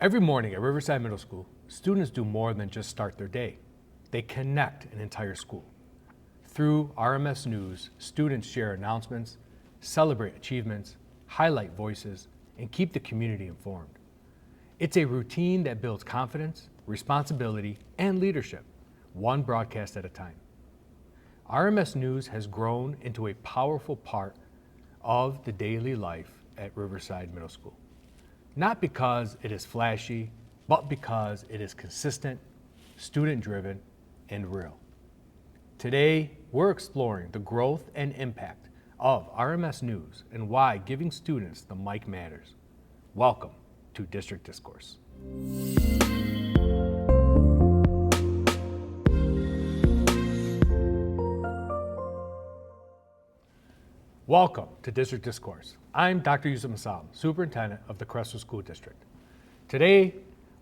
Every morning at Riverside Middle School, students do more than just start their day. They connect an entire school. Through RMS News, students share announcements, celebrate achievements, highlight voices, and keep the community informed. It's a routine that builds confidence, responsibility, and leadership, one broadcast at a time. RMS News has grown into a powerful part of the daily life at Riverside Middle School. Not because it is flashy, but because it is consistent, student-driven, and real. Today, we're exploring the growth and impact of RMS News and why giving students the mic matters. Welcome to District Discourse. Welcome to District Discourse. I'm Dr. Youssef Mosallam, Superintendent of the Crestwood School District. Today,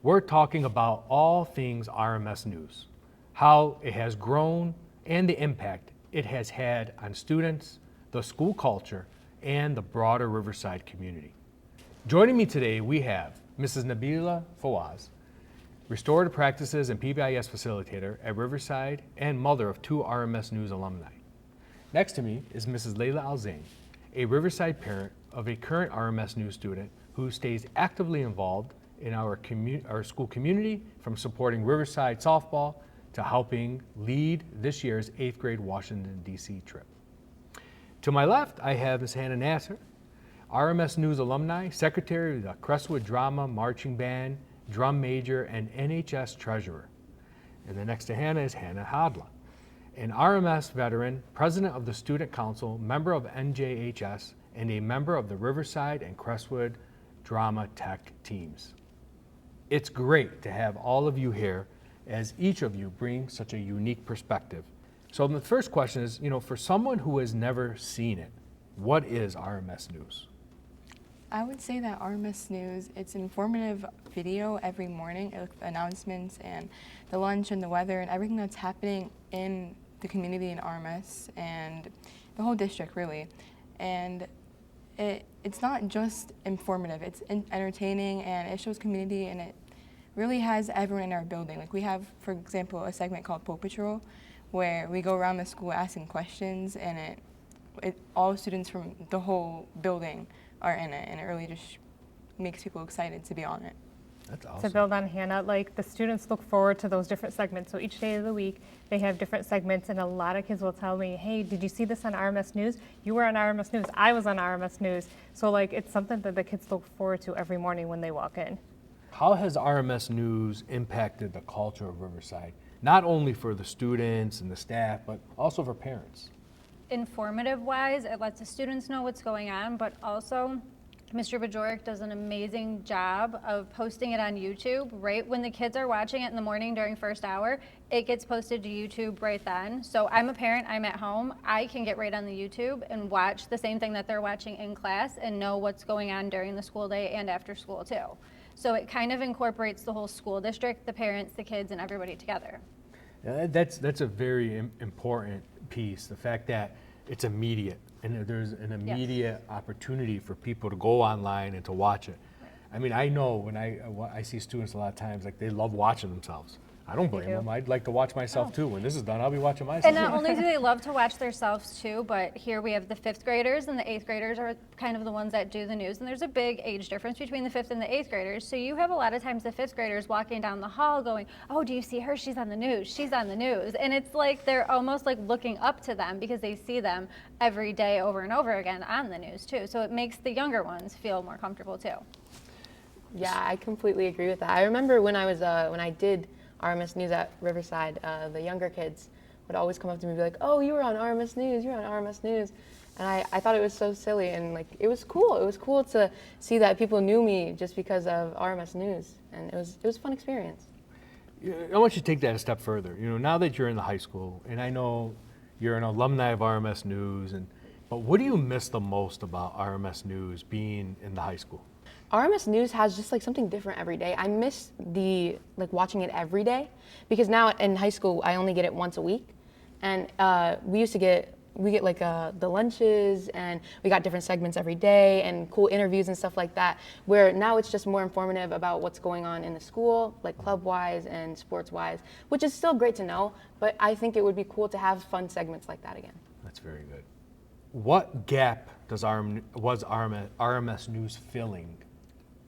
we're talking about all things RMS News, how it has grown and the impact it has had on students, the school culture, and the broader Riverside community. Joining me today, we have Mrs. Nabila Fawaz, Restorative Practices and PBiS facilitator at Riverside and mother of 2 RMS News alumni. Next to me is Mrs. Layla Elzein, a Riverside parent of a current RMS News student who stays actively involved in our school community, from supporting Riverside softball to helping lead this year's 8th grade Washington, D.C. trip. To my left, I have Ms. Hana Nasser, RMS News alumni, secretary of the Crestwood Drama Marching Band, drum major, and NHS treasurer. And then next to Hannah is Hannah Hadla, an RMS veteran, president of the Student Council, member of NJHS, and a member of the Riverside and Crestwood Drama Tech teams. It's great to have all of you here, as each of you bring such a unique perspective. So the first question is, for someone who has never seen it, what is RMS News? I would say that RMS News, it's informative video every morning with announcements and the lunch and the weather and everything that's happening in the community in RMS and the whole district, really. And it's not just informative, it's entertaining, and it shows community, and it really has everyone in our building. Like, we have, for example, a segment called Paw Patrol, where we go around the school asking questions, and all students from the whole building are in it, and it really just makes people excited to be on it. That's awesome. To build on Hannah, the students look forward to those different segments. So each day of the week, they have different segments, and a lot of kids will tell me, hey, did you see this on RMS News? You were on RMS News. I was on RMS News. So it's something that the kids look forward to every morning when they walk in. How has RMS News impacted the culture of Riverside, not only for the students and the staff, but also for parents? Informative-wise, it lets the students know what's going on, but also Mr. Bajorek does an amazing job of posting it on YouTube. Right when the kids are watching it in the morning during first hour, it gets posted to YouTube right then. So I'm a parent, I'm at home, I can get right on the YouTube and watch the same thing that they're watching in class and know what's going on during the school day and after school too. So it kind of incorporates the whole school district, the parents, the kids, and everybody together. Yeah, that's a very important piece, the fact that it's immediate, and there's an immediate opportunity for people to go online and to watch it. I mean, I know when I see students a lot of times, they love watching themselves. I don't blame them. I'd like to watch myself too. When this is done, I'll be watching myself. And not only do they love to watch themselves too, but here we have the 5th graders, and the 8th graders are kind of the ones that do the news. And there's a big age difference between the 5th and the 8th graders. So you have a lot of times the 5th graders walking down the hall going, oh, do you see her? She's on the news. She's on the news. And it's like they're almost like looking up to them because they see them every day over and over again on the news too. So it makes the younger ones feel more comfortable too. Yeah, I completely agree with that. I remember when I did RMS News at Riverside, the younger kids would always come up to me and be like, oh, you were on RMS News, you're on RMS News. And I thought it was so silly, and it was cool. It was cool to see that people knew me just because of RMS News, and it was a fun experience. I want you to take that a step further. Now that you're in the high school, and I know you're an alumni of RMS News, but what do you miss the most about RMS News being in the high school? RMS News has just something different every day. I miss watching it every day, because now in high school I only get it once a week, and we used to get we get like the lunches, and we got different segments every day and cool interviews and stuff like that, where now it's just more informative about what's going on in the school, like club-wise and sports-wise, which is still great to know, but I think it would be cool to have fun segments like that again. That's very good. What gap was RMS News filling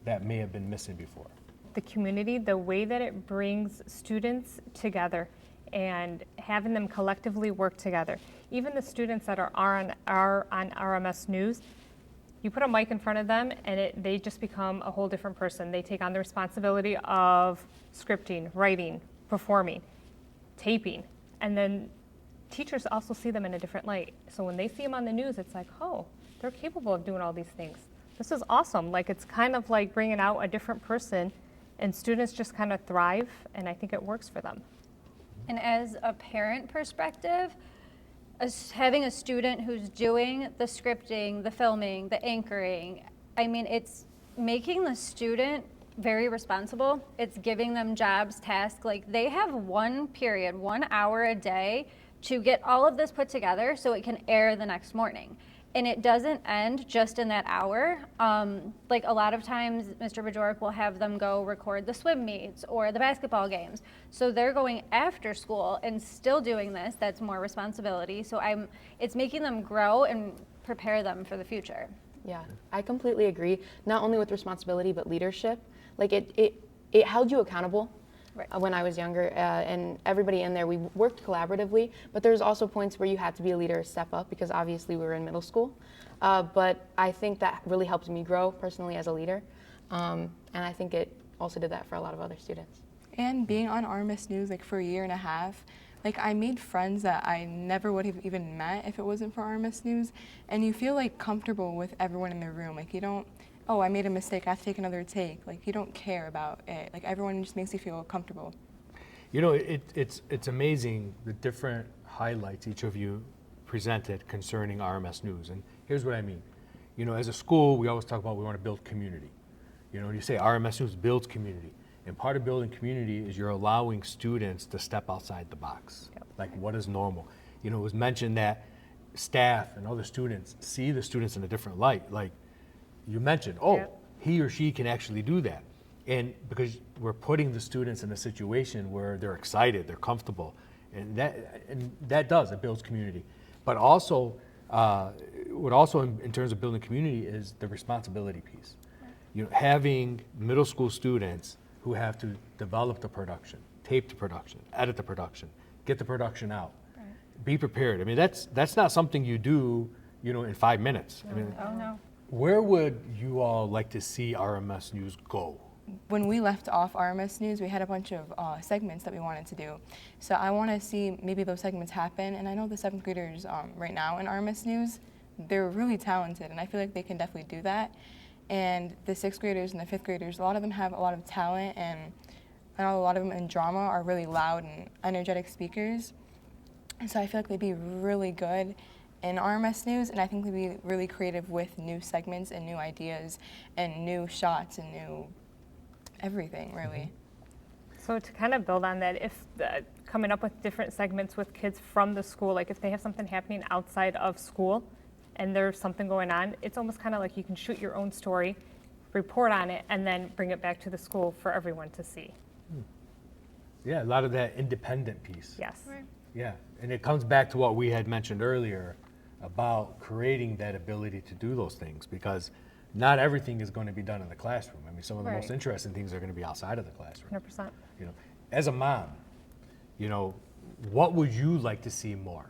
that may have been missing before? The community, the way that it brings students together and having them collectively work together. Even the students that are on RMS News, you put a mic in front of them and they just become a whole different person. They take on the responsibility of scripting, writing, performing, taping, and then teachers also see them in a different light. So when they see them on the news, it's like, oh, they're capable of doing all these things. This is awesome. Like, it's kind of like bringing out a different person, and students just kind of thrive, and I think it works for them. And as a parent perspective, having a student who's doing the scripting, the filming, the anchoring, I mean, it's making the student very responsible. It's giving them jobs, tasks. Like, they have 1 period, 1 hour a day to get all of this put together so it can air the next morning. And it doesn't end just in that hour. Like, a lot of times, Mr. Bajorek will have them go record the swim meets or the basketball games. So they're going after school and still doing this. That's more responsibility. So it's making them grow and prepare them for the future. Yeah, I completely agree. Not only with responsibility, but leadership. Like, it held you accountable. Right. When I was younger, and everybody in there, we worked collaboratively, but there's also points where you had to be a leader, step up, because obviously we were in middle school. But I think that really helped me grow personally as a leader, and I think it also did that for a lot of other students. And being on RMS News like for a year and a half, like I made friends that I never would have even met if it wasn't for RMS News, and you feel like comfortable with everyone in the room. Like, you don't, oh, I made a mistake, I have to take another take. Like, you don't care about it. Like, everyone just makes you feel comfortable. You know, it's amazing the different highlights each of you presented concerning RMS News. And here's what I mean. You know, as a school, we always talk about we want to build community. You know, you say RMS News builds community. And part of building community is you're allowing students to step outside the box. Yep. Like, what is normal? You know, it was mentioned that staff and other students see the students in a different light. Like, you mentioned, oh, yep, he or she can actually do that. And because we're putting the students in a situation where they're excited, they're comfortable, and that does, it builds community. But also, what also in terms of building community is the responsibility piece. You know, having middle school students who have to develop the production, tape the production, edit the production, get the production out, right, be prepared. I mean, that's not something you do, you know, in 5 minutes. I mean, oh no. Where would you all like to see RMS News go? When we left off RMS News, we had a bunch of segments that we wanted to do. So I want to see maybe those segments happen. And I know the 7th graders right now in RMS News, they're really talented, and I feel like they can definitely do that. And the 6th graders and the 5th graders, a lot of them have a lot of talent, and I know a lot of them in drama are really loud and energetic speakers. And so I feel like they'd be really good in RMS News, and I think they'd be really creative with new segments and new ideas and new shots and new everything, really. So to kind of build on that, if coming up with different segments with kids from the school, like if they have something happening outside of school and there's something going on, it's almost kind of like you can shoot your own story, report on it, and then bring it back to the school for everyone to see. Yeah, a lot of that independent piece. Yes. Right. Yeah, and it comes back to what we had mentioned earlier about creating that ability to do those things, because not everything is going to be done in the classroom. I mean, some of the most interesting things are going to be outside of the classroom. 100%. You know, as a mom, you know, what would you like to see more?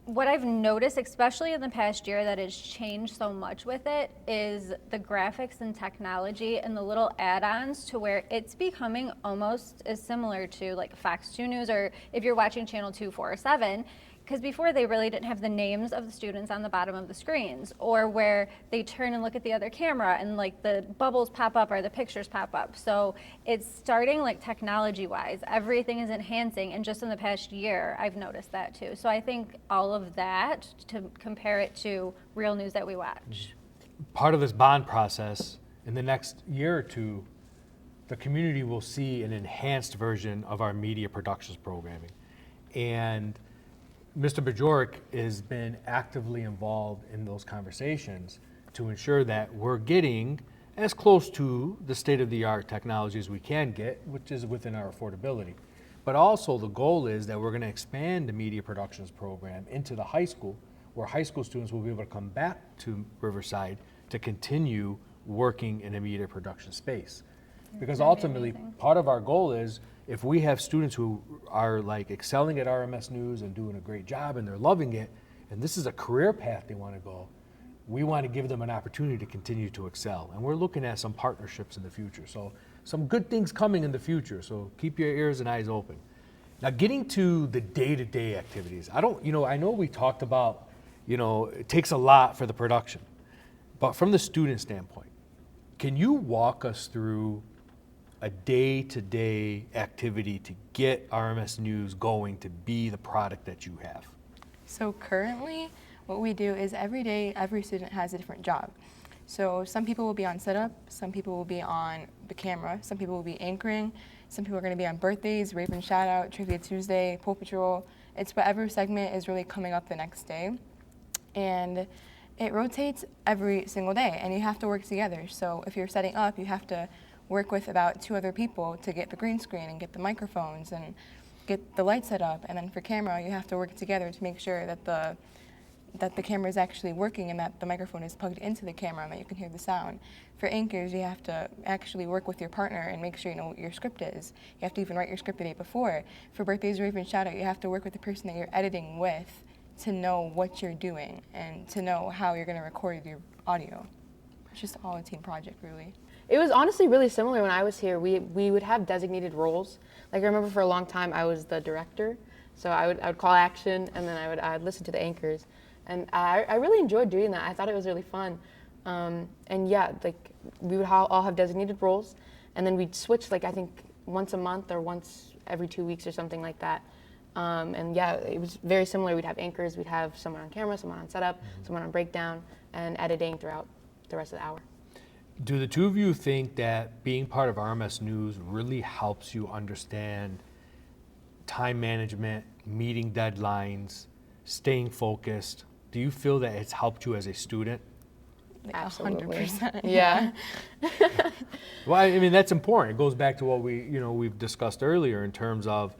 What I've noticed, especially in the past year, that has changed so much with it is the graphics and technology and the little add-ons to where it's becoming almost as similar to like Fox 2 News, or if you're watching Channel 247, because before they really didn't have the names of the students on the bottom of the screens, or where they turn and look at the other camera and like the bubbles pop up or the pictures pop up. So it's starting like technology-wise, everything is enhancing, and just in the past year, I've noticed that too. So I think all of that, to compare it to real news that we watch. Part of this bond process, in the next year or two, the community will see an enhanced version of our media productions programming. And Mr. Bajorek has been actively involved in those conversations to ensure that we're getting as close to the state-of-the-art technology as we can get, which is within our affordability. But also the goal is that we're going to expand the media productions program into the high school, where high school students will be able to come back to Riverside to continue working in a media production space. Because ultimately, part of our goal is if we have students who are like excelling at RMS News and doing a great job and they're loving it, and this is a career path they want to go, we want to give them an opportunity to continue to excel. And we're looking at some partnerships in the future. So some good things coming in the future. So keep your ears and eyes open. Now getting to the day-to-day activities, I know we talked about, it takes a lot for the production, but from the student standpoint, can you walk us through a day-to-day activity to get RMS News going to be the product that you have? So currently, what we do is every day, every student has a different job. So some people will be on setup, some people will be on the camera, some people will be anchoring, some people are going to be on birthdays, Raven Shout Out, Trivia Tuesday, Pool Patrol. It's whatever segment is really coming up the next day. And it rotates every single day, and you have to work together. So if you're setting up, you have to work with about 2 other people to get the green screen and get the microphones and get the light set up. And then for camera, you have to work together to make sure that the camera is actually working and that the microphone is plugged into the camera and that you can hear the sound. For anchors, you have to actually work with your partner and make sure you know what your script is. You have to even write your script the day before. For birthdays or even shout out, you have to work with the person that you're editing with to know what you're doing and to know how you're going to record your audio. It's just all a team project, really. It was honestly really similar when I was here. We would have designated roles. Like I remember for a long time I was the director, so I would call action and then I would listen to the anchors, and I really enjoyed doing that. I thought it was really fun, and yeah, like we would all have designated roles, and then we'd switch like I think once a month or once every 2 weeks or something like that. And yeah, it was very similar. We'd have anchors, we'd have someone on camera, someone on setup, someone on breakdown, and editing throughout the rest of the hour. Do the two of you think that being part of RMS News really helps you understand time management, meeting deadlines, staying focused? Do you feel that it's helped you as a student? Like Absolutely. 100%. Yeah. Well, I mean, that's important. It goes back to what we've discussed earlier in terms of,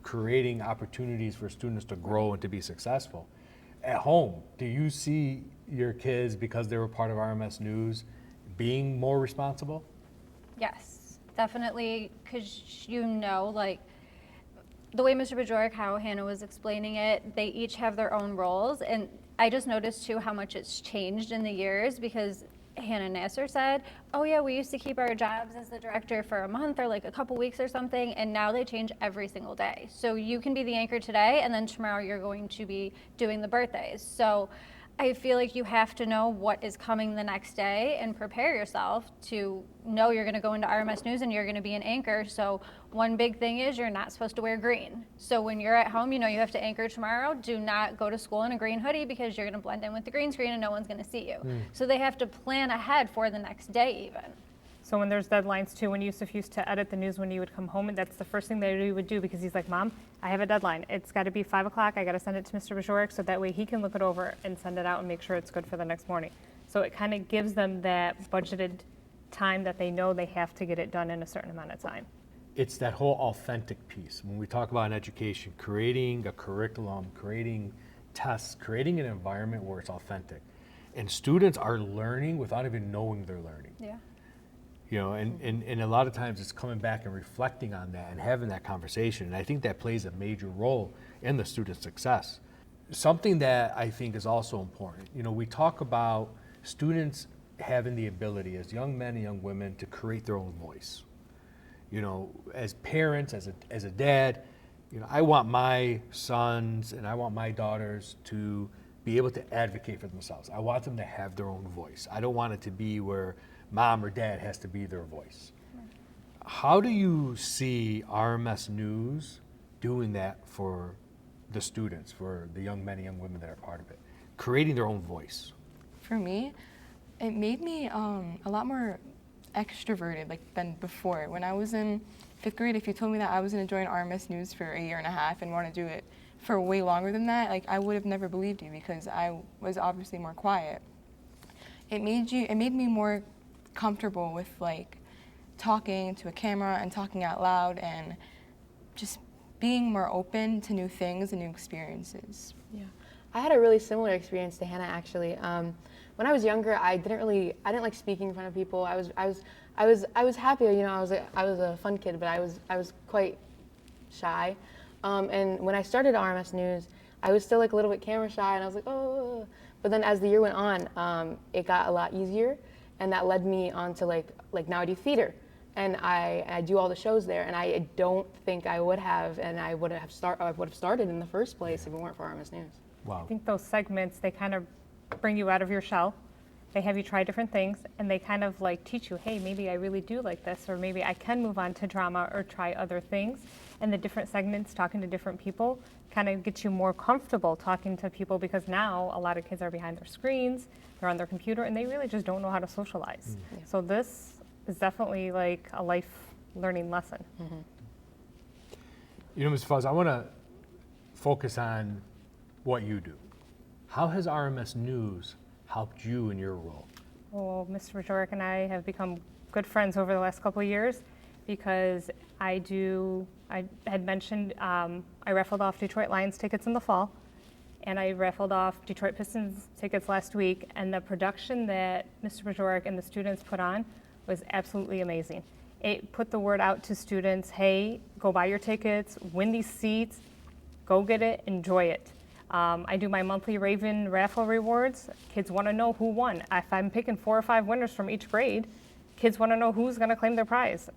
creating opportunities for students to grow and to be successful. At home, do you see your kids, because they were part of RMS News, being more responsible? Yes, definitely, because like the way Mr. Bajorek, how Hannah was explaining it, they each have their own roles, and I just noticed too how much it's changed in the years, because Hana Nasser said, oh yeah, we used to keep our jobs as the director for a month or like a couple weeks or something, and now they change every single day. So you can be the anchor today, and then tomorrow you're going to be doing the birthdays. So I feel like you have to know what is coming the next day and prepare yourself to know you're going to go into RMS News and you're going to be an anchor. So one big thing is you're not supposed to wear green. So when you're at home, you have to anchor tomorrow. Do not go to school in a green hoodie because you're going to blend in with the green screen and no one's going to see you. So they have to plan ahead for the next day even. So when there's deadlines too, when Youssef used to edit the news when he would come home, and that's the first thing that he would do, because he's like, Mom, I have a deadline. It's got to be 5 o'clock. I got to send it to Mr. Bajorek so that way he can look it over and send it out and make sure it's good for the next morning. So it kind of gives them that budgeted time that they know they have to get it done in a certain amount of time. It's that whole authentic piece. When we talk about education, creating a curriculum, creating tests, creating an environment where it's authentic. And students are learning without even knowing they're learning. Yeah. And a lot of times it's coming back and reflecting on that and having that conversation. And I think that plays a major role in the student's success. Something that I think is also important, we talk about students having the ability as young men and young women to create their own voice. As parents, as a dad, I want my sons and I want my daughters to be able to advocate for themselves. I want them to have their own voice. I don't want it to be where mom or dad has to be their voice. How do you see RMS News doing that for the students, for the young men and young women that are part of it, creating their own voice? For me, it made me a lot more extroverted than before. When I was in 5th grade, if you told me that I was going to join RMS News for a year and a half and want to do it for way longer than that, like I would have never believed you because I was obviously more quiet. It made me more comfortable with like talking to a camera and talking out loud and just being more open to new things and new experiences. Yeah, I had a really similar experience to Hannah actually. When I was younger, I didn't like speaking in front of people. I was happy, you know. I was a fun kid, but I was quite shy. And when I started RMS News, I was still like a little bit camera shy, and I was like, oh. But then as the year went on, it got a lot easier, and that led me on to like now I do theater, and I do all the shows there, and I don't think I would have, and I would have started in the first place if it weren't for RMS News. Wow. I think those segments, they kind of bring you out of your shell. They have you try different things, and they kind of like teach you, hey, maybe I really do like this, or maybe I can move on to drama or try other things. And the different segments, talking to different people, kind of gets you more comfortable talking to people, because now a lot of kids are behind their screens, they're on their computer, and they really just don't know how to socialize. Yeah. So this is definitely like a life learning lesson. Mm-hmm. You know, Ms. Fawaz, I want to focus on what you do. How has RMS News helped you in your role? Well, Mr. Bajorek and I have become good friends over the last couple of years, because I had mentioned I raffled off Detroit Lions tickets in the fall, and I raffled off Detroit Pistons tickets last week, and the production that Mr. Bajorek and the students put on was absolutely amazing. It put the word out to students, hey, go buy your tickets, win these seats, go get it, enjoy it. I do my monthly Raven raffle rewards. Kids want to know who won. If I'm picking 4 or 5 winners from each grade, kids want to know who's going to claim their prize.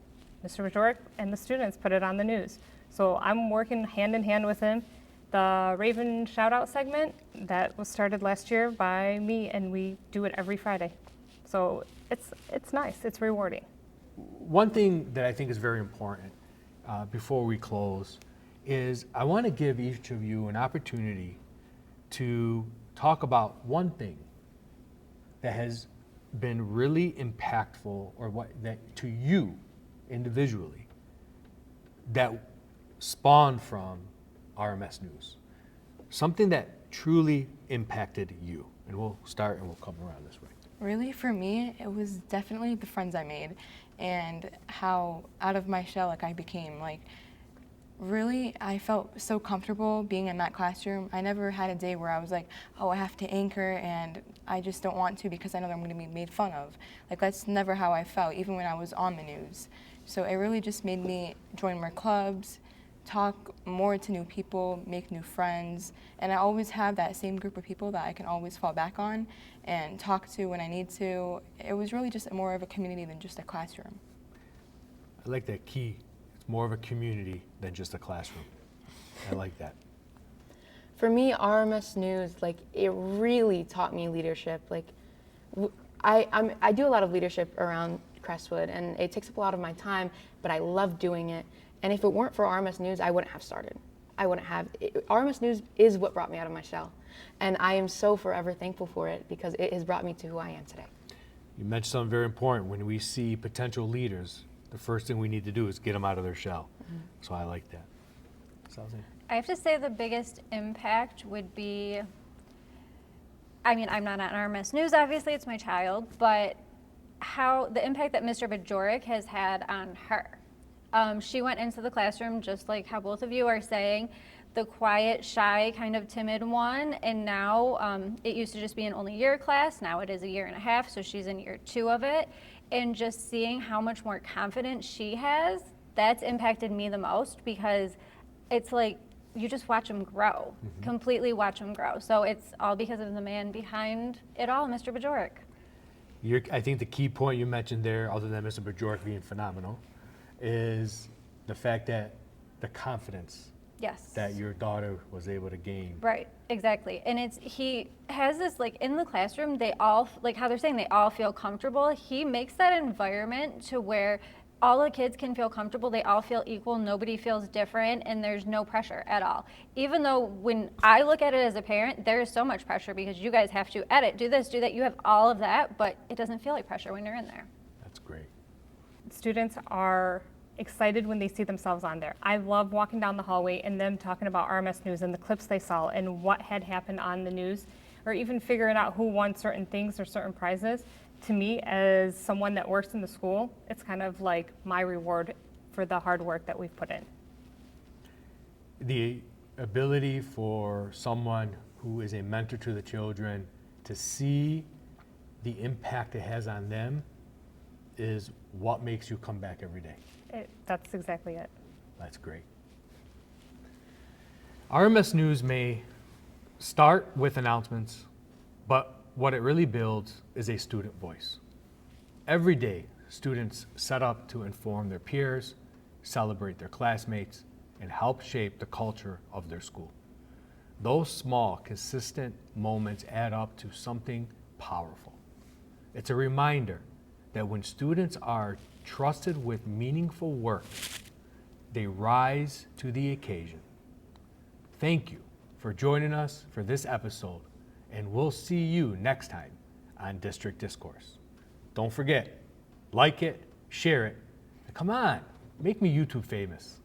Mr. Bajorek and the students put it on the news. So I'm working hand in hand with him. The Raven shout out segment, that was started last year by me, and we do it every Friday. So it's nice, it's rewarding. One thing that I think is very important before we close is I want to give each of you an opportunity to talk about one thing that has been really impactful, or what that to you individually, that spawned from RMS News. Something that truly impacted you. And we'll start and we'll come around this way. Really, for me, it was definitely the friends I made and how out of my shell like I became. Like, really, I felt so comfortable being in that classroom. I never had a day where I was like, oh, I have to anchor and I just don't want to because I know that I'm going to be made fun of. Like, that's never how I felt, even when I was on the news. So it really just made me join more clubs, talk more to new people, make new friends, and I always have that same group of people that I can always fall back on and talk to when I need to. It was really just more of a community than just a classroom. I like that key. It's more of a community than just a classroom. I like that. For me, RMS News, like, it really taught me leadership. Like, I do a lot of leadership around Crestwood, and it takes up a lot of my time, but I love doing it. And if it weren't for RMS News, I wouldn't have started. RMS News is what brought me out of my shell. And I am so forever thankful for it, because it has brought me to who I am today. You mentioned something very important. When we see potential leaders, the first thing we need to do is get them out of their shell. Mm-hmm. So I like that. I have to say the biggest impact would be, I mean, I'm not on RMS News, obviously, it's my child, but how the impact that Mr. Bajorek has had on her. She went into the classroom just like how both of you are saying, the quiet, shy, kind of timid one, and now it used to just be an only year class, now it is a year and a half, so she's in year 2 of it, and just seeing how much more confidence she has, that's impacted me the most, because it's like you just watch them grow, completely watch them grow. So it's all because of the man behind it all, Mr. Bajorek. I think the key point you mentioned there, other than Mr. Bajorek being phenomenal, is the fact that the confidence that your daughter was able to gain. Right, exactly. And he has this, like, in the classroom, they all, like how they're saying, they all feel comfortable. He makes that environment to where all the kids can feel comfortable, they all feel equal, nobody feels different, and there's no pressure at all. Even though when I look at it as a parent, there is so much pressure because you guys have to edit, do this, do that, you have all of that, but it doesn't feel like pressure when you're in there. That's great. Students are excited when they see themselves on there. I love walking down the hallway and them talking about RMS News and the clips they saw and what had happened on the news, or even figuring out who won certain things or certain prizes. To me, as someone that works in the school, it's kind of like my reward for the hard work that we've put in. The ability for someone who is a mentor to the children to see the impact it has on them is what makes you come back every day. That's exactly it. That's great. RMS News may start with announcements, but what it really builds is a student voice. Every day, students set up to inform their peers, celebrate their classmates, and help shape the culture of their school. Those small, consistent moments add up to something powerful. It's a reminder that when students are trusted with meaningful work, they rise to the occasion. Thank you for joining us for this episode, and we'll see you next time on District Discourse. Don't forget, like it, share it, and come on, make me YouTube famous.